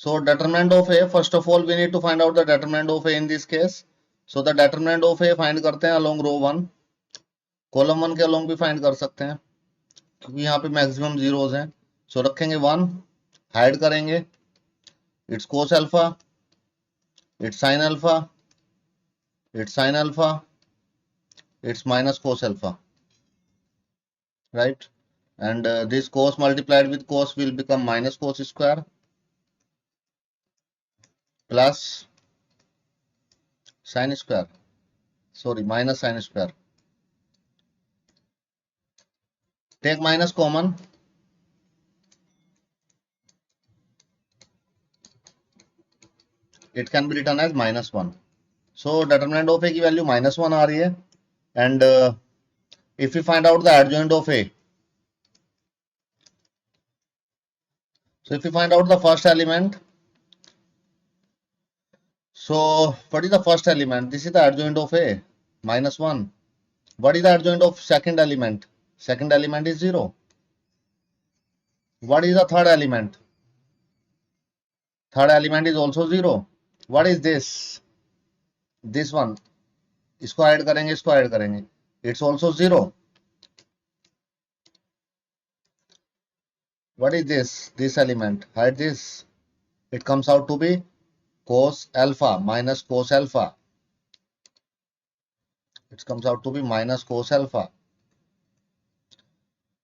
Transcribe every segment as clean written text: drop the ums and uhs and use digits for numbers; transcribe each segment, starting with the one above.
So determinant of A, first of all, we need to find out the determinant of A in this case. So the determinant of A find करते हैं along row 1. Column 1 के along भी find कर सकते हैं क्योंकि यहाँ पे maximum zeros हैं. So रखेंगे 1, hide करेंगे. It's cos alpha, it's sin alpha, it's sin alpha, it's minus cos alpha, right? And this cos multiplied with cos will become minus cos square plus sin square, sorry, minus sin square. Take minus common. It can be written as minus 1. So determinant of A की value minus 1 आ रही है. And if we find out the adjoint of A, so if we find out the first element, so what is the first element? This is the adjoint of A, minus 1. What is the adjoint of second element? Second element is 0. What is the third element? Third element is also 0. What is this? This one. इसको add करेंगे, इसको add करेंगे. It's also 0. What is this? This element. Hide this. It comes out to be cos alpha minus cos alpha. It comes out to be minus cos alpha.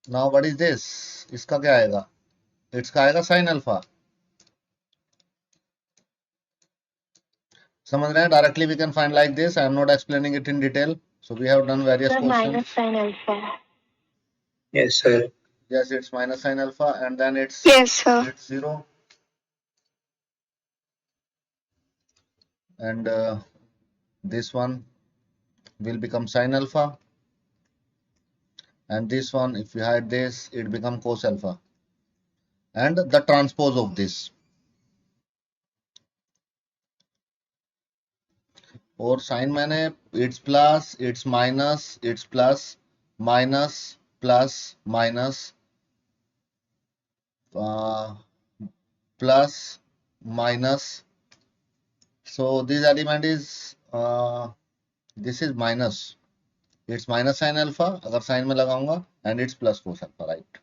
Now what is this? इसका क्या आएगा? इसका आएगा sin alpha. समझ रहे हैं? Directly we can find like this. I am not explaining it in detail. So we have done various questions. Minus sin alpha. Yes, sir. Yes, it's minus sin alpha, and then it's Yes, sir. it's 0. And this one will become sin alpha. And this one, if we hide this, it become cos alpha. And the transpose of this. और sign मैंने it's plus, it's minus, it's plus, minus, plus, minus, plus, minus. So this element is this is minus. It's minus sin alpha. अगर sin में लगाऊंगा, and it's plus cos alpha, right?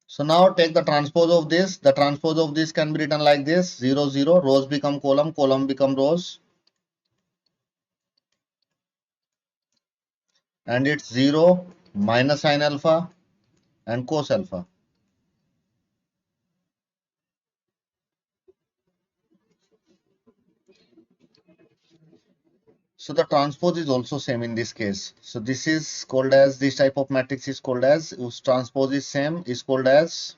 So now take the transpose of this. The transpose of this can be written like this: 0, 0. Rows become column, column become rows. And it's 0 minus sin alpha and cos alpha. So the transpose is also same in this case. So this is called as, this type of matrix is called as, whose transpose is same, is called as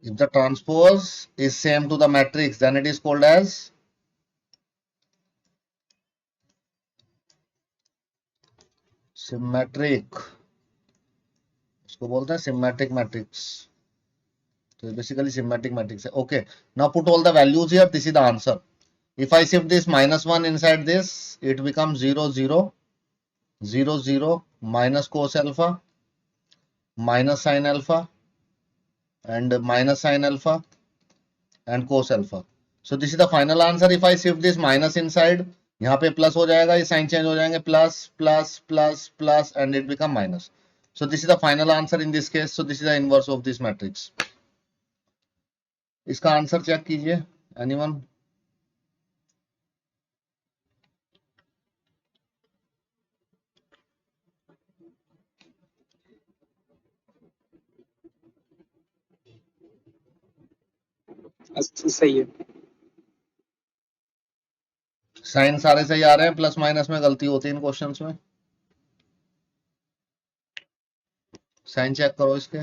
if the transpose is same to the matrix, then it is called as symmetric. इसको बोलते हैं symmetric matrix. So basically symmetric matrix. Okay, now put all the values here. This is the answer. If I shift this minus 1 inside this, it becomes 0, 0, 0, 0, minus cos alpha, minus sin alpha, and minus sin alpha, and cos alpha. So this is the final answer. If I shift this minus inside, यहाँ पे plus हो जाएगा, ये sign change हो जाएंगे, plus plus plus plus, and it become minus. So this is the final answer in this case. So this is the inverse of this matrix. इसका answer check कीजिए. Anyone? अच्छा, सही है. साइन सारे सही आ रहे हैं, प्लस माइनस में गलती होती है इन क्वेश्चंस में. साइन चेक करो इसके.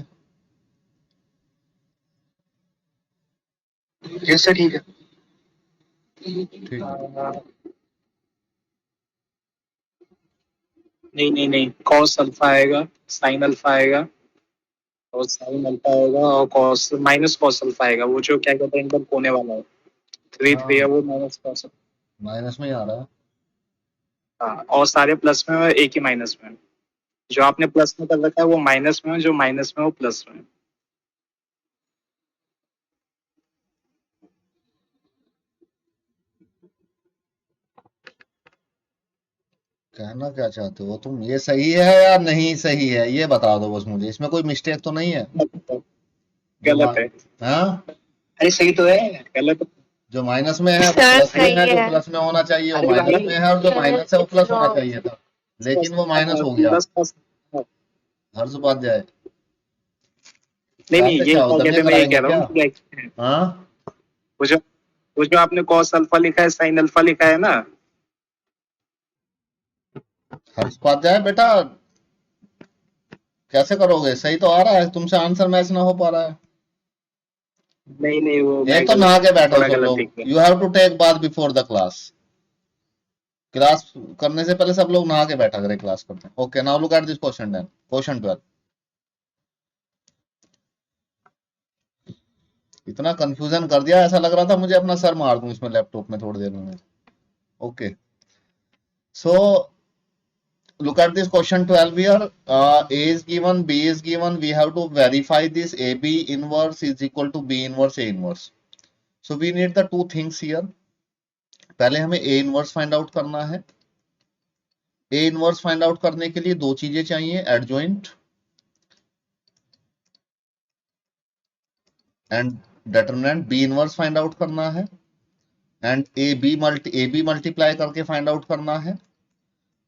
यस सर, ठीक है. ठीक है. नहीं, cos अल्फा आएगा, sin अल्फा आएगा, और sin अल्फा आएगा, और cos माइनस cos अल्फा आएगा. वो जो क्या कहते हैं, एकदम कोने वाला है, 3 3 है, वो माइनस cos. माइनस में ही आ रहा है। हाँ, और सारे प्लस में है, एक ही माइनस में है। जो आपने प्लस में कर रखा है वो माइनस में है, जो माइनस में है वो प्लस में है। कहना क्या चाहते हो तुम, ये सही है या नहीं सही है ये बता दो बस मुझे, इसमें कोई मिस्टेक तो नहीं है? जो गलत है। हाँ, अरे सही तो है, गलत। जो माइनस में है वो सर प्लस में सही है, जो है। प्लस में होना चाहिए वो अरे माइनस भाई, में है, और जो सर माइनस है वो इट्स प्लस होना रॉन्ग। चाहिए था, लेकिन वो माइनस हो गया। Plus plus. हर्ष उपाध्याय, नहीं नहीं, चाहते ये क्या हो, क्या कहते दंगे हैं, मैं ये कराएंगे कह रहा क्या? हूँ कि हाँ, वो जो वो जो आपने कॉस अल्फा लिखा है, साइन अल्फा लिखा है ना। हर्ष उपाध्याय बेटा, कैसे करोगे? सही तो आ रहा है, तुमसे आंसर मैच ना हो पा रहा है। नहीं नहीं, वो मैं एक तो नहा के बैठो थोड़ा सब गलत लोग, लिख दिया। You have to take bath before the class. Class करने से पहले सब लोग नहा के बैठा करें क्लास करते हैं। Okay, now look at this question then, question 12। इतना कंफ्यूजन कर दिया, ऐसा लग रहा था मुझे अपना सर मार दूं इसमें लैपटॉप में थोड़ी देर में। Okay, so look at this question 12 here. A is given, B is given, we have to verify this AB inverse is equal to B inverse A inverse. So we need the two things here. पहले हमें A inverse find out करना है। A inverse find out करने के लिए दो चीजें चाहिए, adjoint and determinant। B inverse find out करना है and AB multiply करके find out करना है,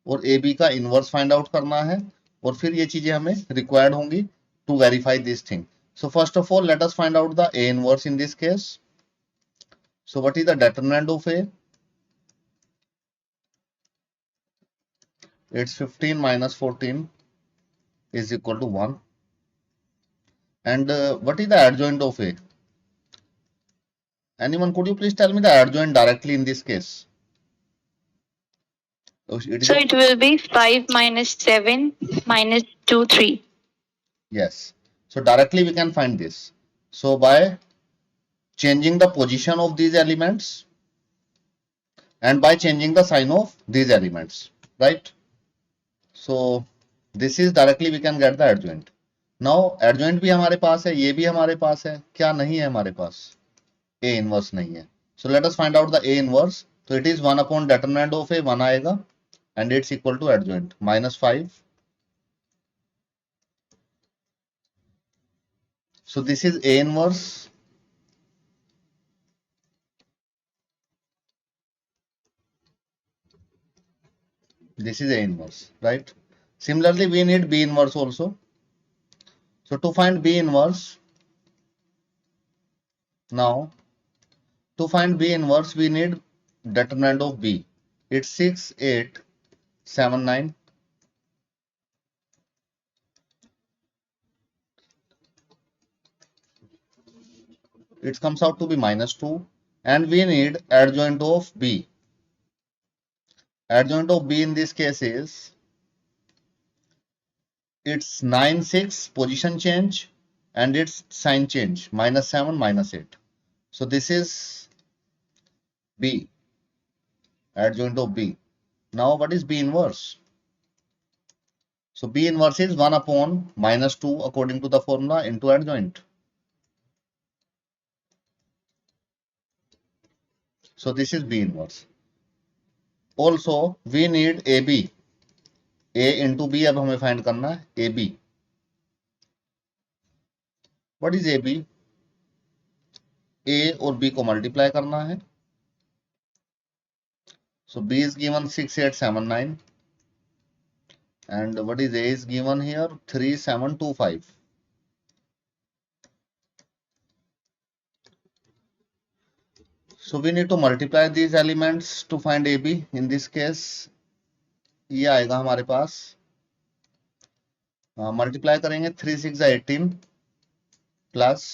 और ए बी का इनवर्स फाइंड आउट करना है, और फिर ये चीजें हमें रिक्वायर्ड होंगी to verify this thing. So first of all let us find out the A inverse in this case. So what is the determinant of A? It's 15 minus 14 is equal to 1, and what is the adjoint of a? Anyone, could you please tell me the adjoint directly in this case? It is So it will be 5 minus 7 minus 2, 3. yes, so directly we can find this, so by changing the position of these elements and by changing the sign of these elements, right? So this is directly we can get the adjoint. Now adjoint भी हमारे पास है, ये भी हमारे पास है, क्या नहीं है हमारे पास? A inverse नहीं है. So let us find out the A inverse. So it is 1 upon determinant of A, 1 आएगा, and it's equal to adjoint -5. So this is A inverse. This is A inverse, right? Similarly, we need B inverse also. So to find B inverse, now to find B inverse, we need determinant of B. It's 6, 8, 7, 9. It comes out to be -2, and we need adjoint of B. Adjoint of B in this case is, it's 9, 6 position change, and its sign change -7, -8. So this is B, adjoint of B. Now what is B inverse? So B inverse is 1 upon -2 according to the formula into adjoint. So this is B inverse. Also we need AB. A into B अब हमें find करना है AB. What is AB? A और B को multiply करना है. So B is given 6, 8, 7, 9, and what is A is given here 3, 7, 2, 5. So we need to multiply these elements to find AB. In this case ये आएगा हमारे पास, multiply करेंगे 3, 6 18 plus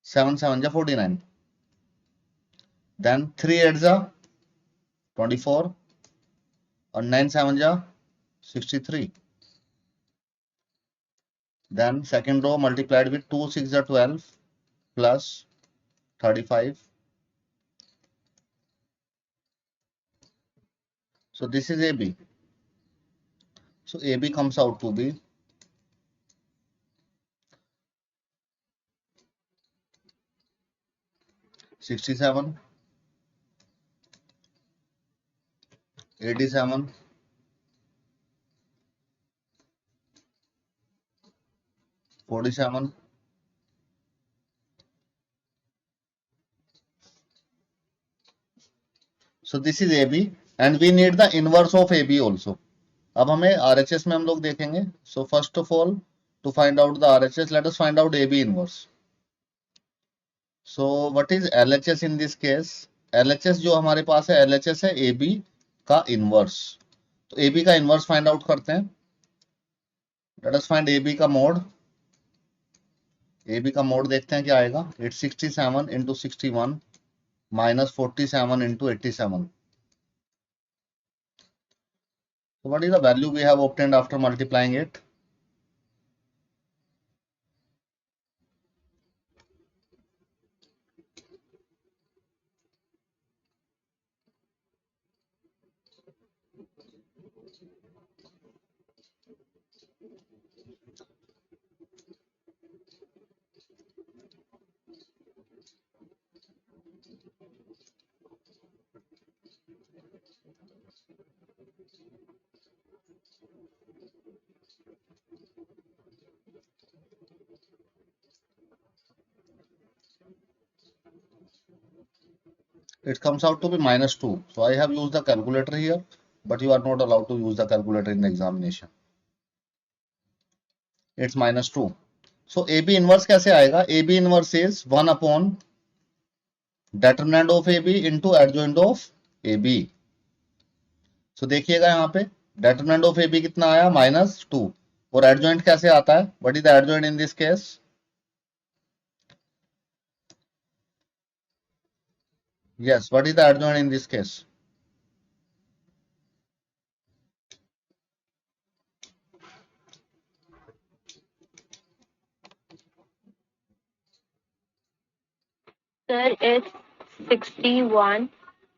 7, 7 49, then 3 8 24 और 9 7 63. Then second row multiplied with 2 6 12 plus 35 So this is AB. So AB comes out to be 67, 87, 47. So this is AB and we need the inverse of AB also. अब हमें RHS में हम लोग देखेंगे. So first of all, to find out the RHS, let us find out AB inverse. So what is LHS in this case? LHS जो हमारे पास है LHS है AB का inverse. तो AB का inverse find out करते हैं. Let us find AB का mode. AB का mode देखते हैं क्या आएगा. It's 67 into 61 minus 47 into 87. So what is the value we have obtained after multiplying it? It comes out to be minus 2. So I have used the calculator here, but you are not allowed to use the calculator in the examination. It's minus 2. So AB inverse कैसे आएगा? AB inverse is 1 upon determinant of AB into adjoint of AB. So देखिएगा यहाँ पे determinant of AB कितना आया? minus 2. और adjoint कैसे आता है? What is the adjoint in this case? Yes, what is the adjoint in this case? Sir, it's 61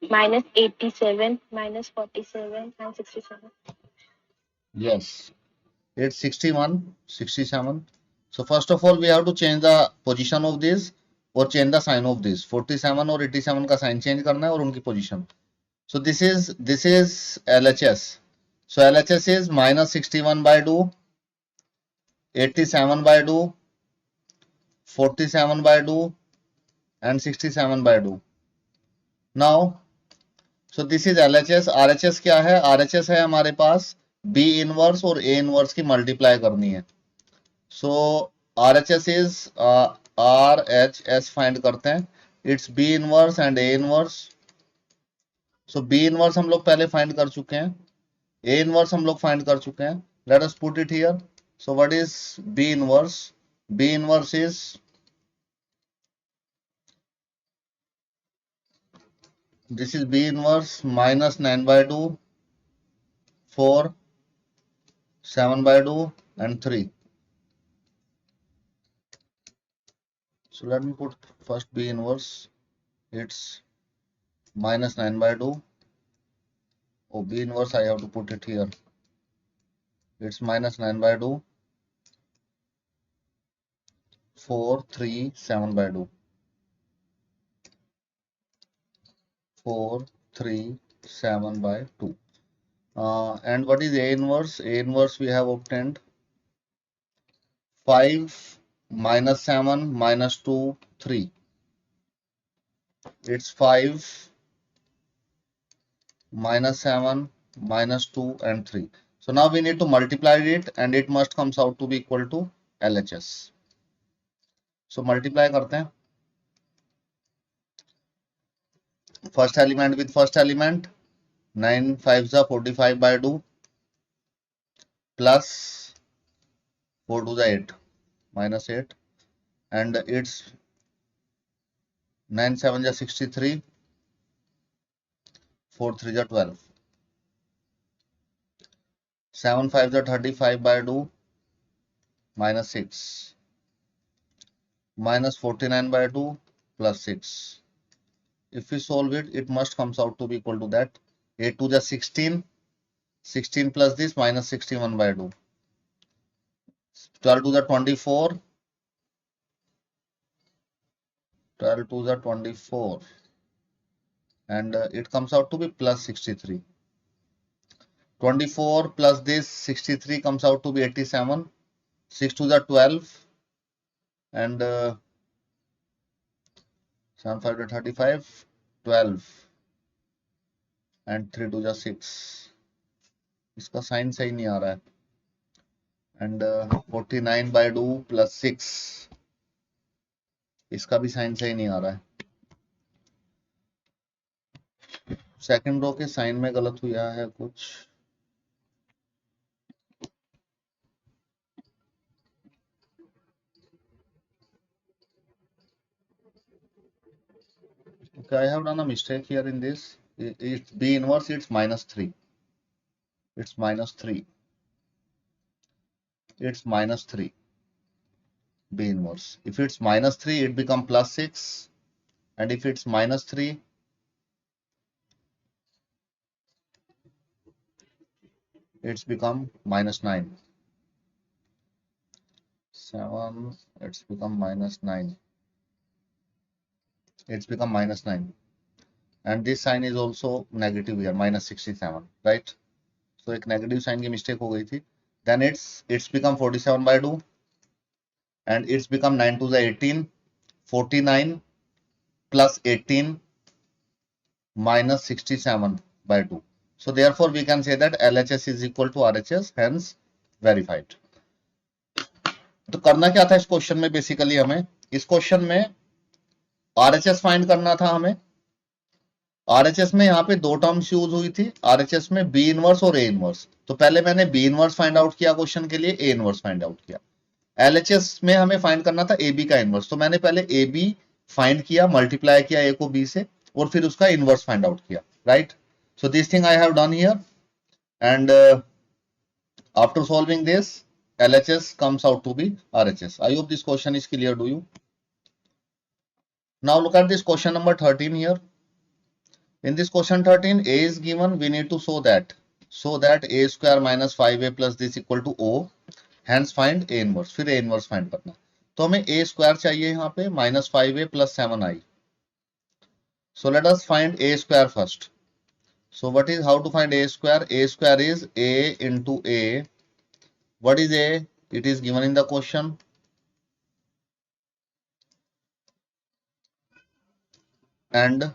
minus 87 minus 47 and 67. Yes, it's 61, 67. So first of all, we have to change the position of this or change the sign of this. 47 और 87 का sign change करना है और उनकी position. So this is LHS. So LHS is minus 61 by 2, 87 by 2, 47 by 2 and 67 by 2. Now, so this is LHS. RHS क्या है? RHS है हमारे पास B inverse और A inverse की multiply करनी है. So RHS is RHS find करते हैं. It's B inverse and A inverse. So B inverse हम लोग पहले find कर चुके हैं. A inverse हम लोग find कर चुके हैं. Let us put it here. So what is B inverse? B inverse is this is B inverse minus 9 by 2, 4, 7 by 2 and 3. So let me put first B inverse. It's minus 9 by 2. Oh, B inverse I have to put it here. It's minus 9 by 2, 4, 3, 7 by 2. 4, 3, 7 by 2. And what is A inverse? A inverse we have obtained 5 minus 7 minus 2, 3. It's 5 minus 7 minus 2 and 3. So now we need to multiply it and it must comes out to be equal to LHS. So multiply करते हैं. First element with first element, 9 5s are 45 by 2 plus 4 2s are 8 minus 8 and it's 9 7s are 63, 4 3s are 12, 7 5s are 35 by 2 minus 6 minus 49 by 2 plus 6. If we solve it, it must comes out to be equal to that. 8 to the 16, 16 plus this minus 61 by 2, 12 to the 24, 12 to the 24, and it comes out to be plus 63. 24 plus this 63 comes out to be 87, 6 to the 12, and 7 5 to 35, 12, and 3 to the 6. इसका sign सही नहीं आ रहा है, and 49 by 2 plus 6, इसका भी sign सही नहीं आ रहा है. सेकंड रो के साइन में गलत हुआ है कुछ. Okay, I have done a mistake here in this. It's B inverse, it's minus 3. It's minus 3. It's minus 3. B inverse. If it's minus 3, it becomes plus 6. And if it's minus 3, it's become minus 9. 7, it's become minus 9. It's become minus 9. And this sign is also negative here, minus 67, right? So एक negative sign की mistake हो गई थी. Then it's become 47 by 2. And it's become 9 to the 18, 49 plus 18 minus 67 by 2. So therefore we can say that LHS is equal to RHS, hence verified. तो करना क्या था इस क्वेश्चन में? बेसिकली हमें इस क्वेश्चन में RHS फाइंड करना था. हमें RHS में यहाँ पे दो टर्म्स यूज हुई थी. RHS में B इनवर्स और A इनवर्स. तो पहले मैंने B इनवर्स फाइंड आउट किया क्वेश्चन के लिए, A इनवर्स फाइंड आउट किया. LHS में हमें फाइंड करना था AB का इनवर्स. तो मैंने पहले AB फाइंड किया, मल्टीप्लाई किया A को B से, और फिर उसका इनवर्स फाइंड आउट किया, right? So this thing I have done here, and after solving this LHS comes out to be RHS. I hope this question is clear to you. Now look at this question number 13 here. In this question 13, A is given. We need to show that A square minus 5A plus this equal to O. Hence find A inverse. फिर A inverse find करना. तो हमें A square चाहिए यहाँ पे minus 5A plus 7I. So let us find A square first. So what is, how to find A square? A square is A into A. What is A? It is given in the question. And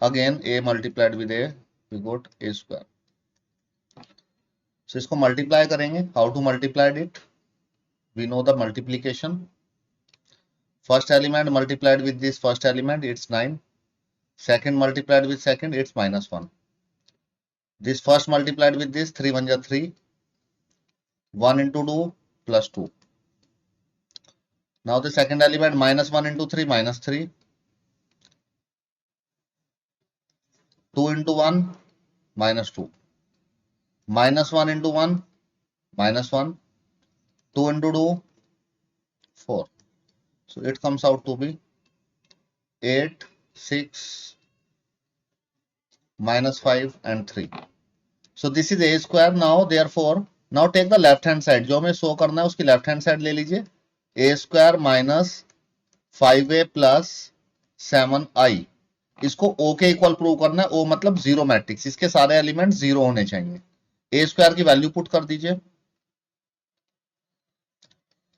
again A multiplied with A, we got A square. So इसको multiply करेंगे. How to multiply it? We know the multiplication. First element multiplied with this first element, it's 9. Second multiplied with second, it's minus 1. This first multiplied with this, 3 1 is 3. 1 into 2 plus 2. Now the second element, minus 1 into 3, minus 3. 2 into 1, minus 2. Minus 1 into 1, minus 1. 2 into 2, 4. So it comes out to be 8, 6, minus 5 and 3. So this is A square. Now therefore, now take the left hand side. जो हमें show करना है उसकी left hand side ले लीजिए. A square minus 5A plus 7I. इसको O के equal prove करना है. O मतलब जीरो मैट्रिक्स, इसके सारे एलिमेंट जीरो होने चाहिए. A स्क्वायर की वैल्यू पुट कर दीजिए.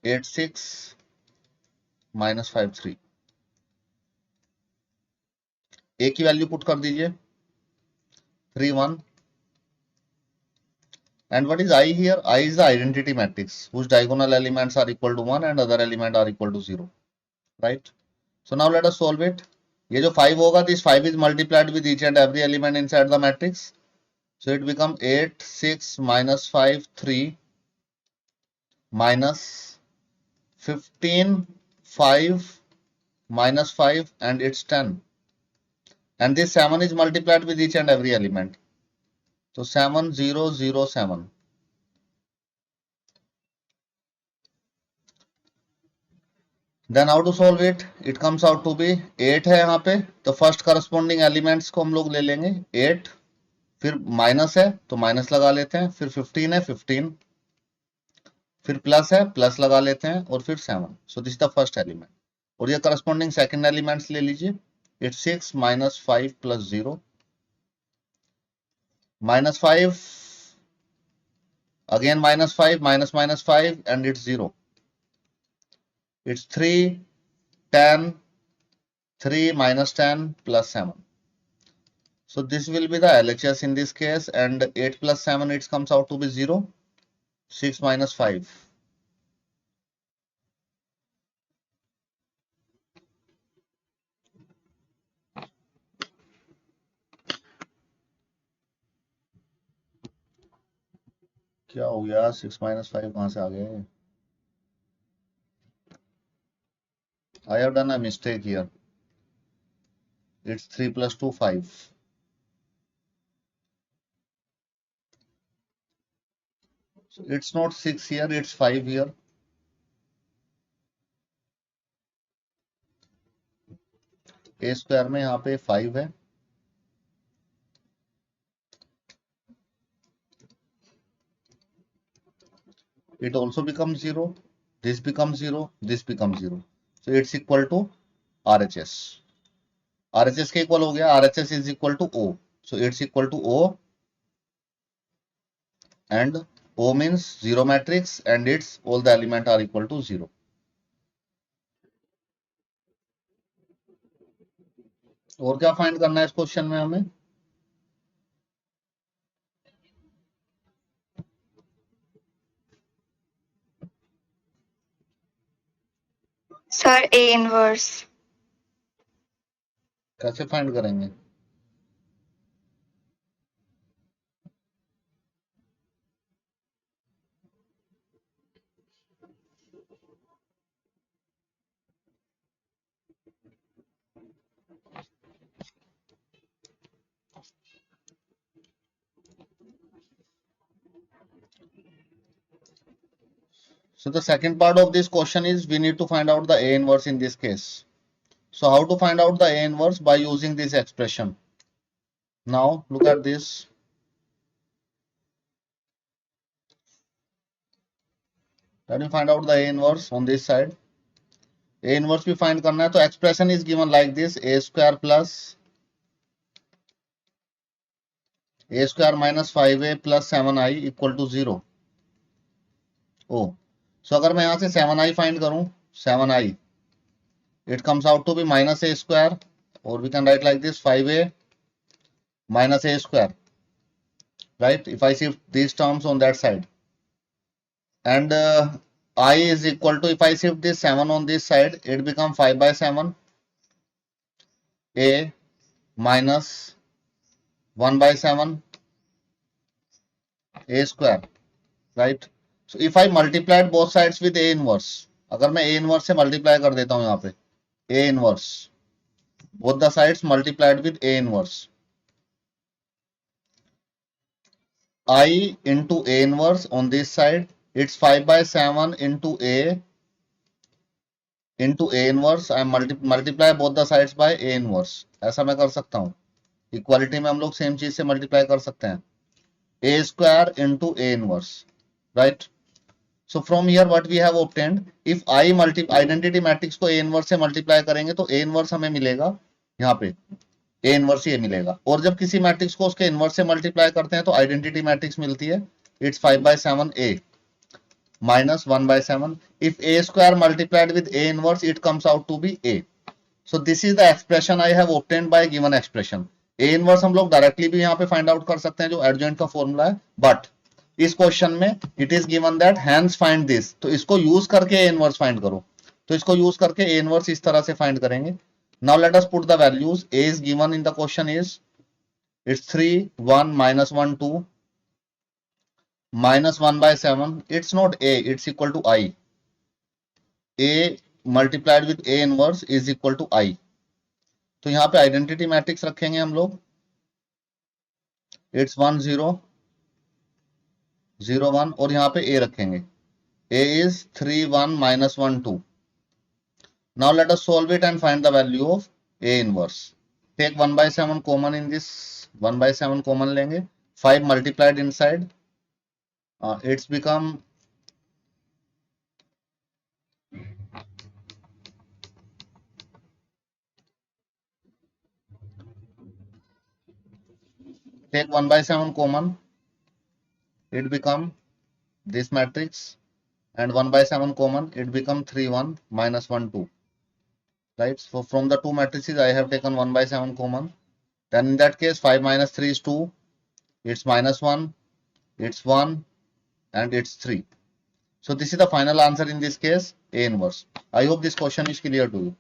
8 6 minus 5 3. A की वैल्यू पुट कर दीजिए 3 1. And what is I here? I is the identity matrix whose diagonal elements are equal to 1 and other element are equal to 0, right? So now let us solve it. ये जो 5 होगा, this 5 is multiplied with each and every element inside the matrix. So it becomes 8 6 minus 5 3 minus 15 5 minus 5 and it's 10. And this 7 is multiplied with each and every element. So 7 0 0 7. Then how to solve it? It comes out to be 8 है यहाँ पे, तो first corresponding elements को हम लोग ले लेंगे 8, फिर माइनस है तो माइनस लगा लेते हैं, फिर 15 है 15, फिर प्लस है प्लस लगा लेते हैं, और फिर 7. So this the first element. और ये करस्पॉन्डिंग सेकंड एलिमेंट्स ले लीजिए. It's 6 minus 5 plus 0, minus 5, again minus 5, minus minus 5, and it's 0. It's 3, 10, 3 minus 10 plus 7. So this will be the LHS in this case, and 8 plus 7, it comes out to be 0. 6 minus 5. क्या हो गया? 6 minus 5 कहां से आ गए? I have done a mistake here. It's 3 plus 2, 5. So it's not 6 here, it's 5 here. A square में यहाँ पे 5 है. It also becomes 0. This becomes 0. This becomes 0. So it's equal to RHS. RHS के इक्वल हो गया. RHS is equal to O. So it's equal to O, and O means 0 matrix, and its all the element are equal to 0. और क्या find करना है इस question में हमें? Sir, A inverse. कैसे फाइंड करेंगे? So the second part of this question is we need to find out the A inverse in this case. So how to find out the A inverse? By using this expression. Now look at this. Let me find out the A inverse on this side. A inverse भी find करना है, तो expression is given like this: a square plus a square minus 5a plus 7i equal to 0. Oh, so अगर मैं यहाँ से 7i find करूँ, 7i, it comes out to be minus a square, or we can write like this: 5a minus a square, right? If I shift these terms on that side, and I is equal to, if I shift this 7 on this side, it become 5 by 7 a minus 1 by 7 a square, right? So if I multiplied both sides with A inverse, अगर मैं A inverse से multiply कर देता हूं यहाँ पे, A inverse, both the sides multiplied with A inverse, I into A inverse on this side, it's 5 by 7 into A inverse, I multiply both the sides by A inverse. ऐसा मैं कर सकता हूँ. इक्वालिटी में हम लोग सेम चीज से मल्टीप्लाई कर सकते हैं. A square into A inverse, right? So from here what we have obtained, if I identity matrix को A inverse से multiply करेंगे तो A inverse हमें मिलेगा यहाँ पे, A inverse ये मिलेगा. और जब किसी मैट्रिक्स को उसके इनवर्स से मल्टीप्लाई करते हैं तो आइडेंटिटी मैट्रिक्स मिलती है. It's 5 by 7 A minus 1 by 7. If A square multiplied with A inverse, it comes out to be A. So this is the expression I have obtained by given expression. A inverse हम लोग directly भी यहाँ पे find out कर सकते हैं जो adjoint का फॉर्मूला है, बट इस क्वेश्चन में it is given that hence find this, तो इसको यूज करके A इनवर्स फाइंड करो. तो इसको यूज करके A इनवर्स इस तरह से फाइंड करेंगे. Now let us put the values. A is given in the question is, it's 3, 1, minus 1, 2, minus 1 by 7. It's not A, it's equal to I. A multiplied with A inverse is equal to I. तो यहाँ पे identity matrix रखेंगे हम लोग. It's 1 0 0 1, और यहाँ पे A रखेंगे. A is 3 1 minus 1 2. Now let us solve it and find the value of A inverse. take 1 by 7 common in this, 1 by 7 common लेंगे, 5 multiplied inside, it's become take 1 by 7 common, it become this matrix, and 1 by 7 common, it become 3 1 minus 1 2, right? So from the two matrices I have taken 1 by 7 common, then in that case 5 minus 3 is 2, it's minus 1, it's 1, and it's 3. So this is the final answer in this case, A inverse. I hope this question is clear to you.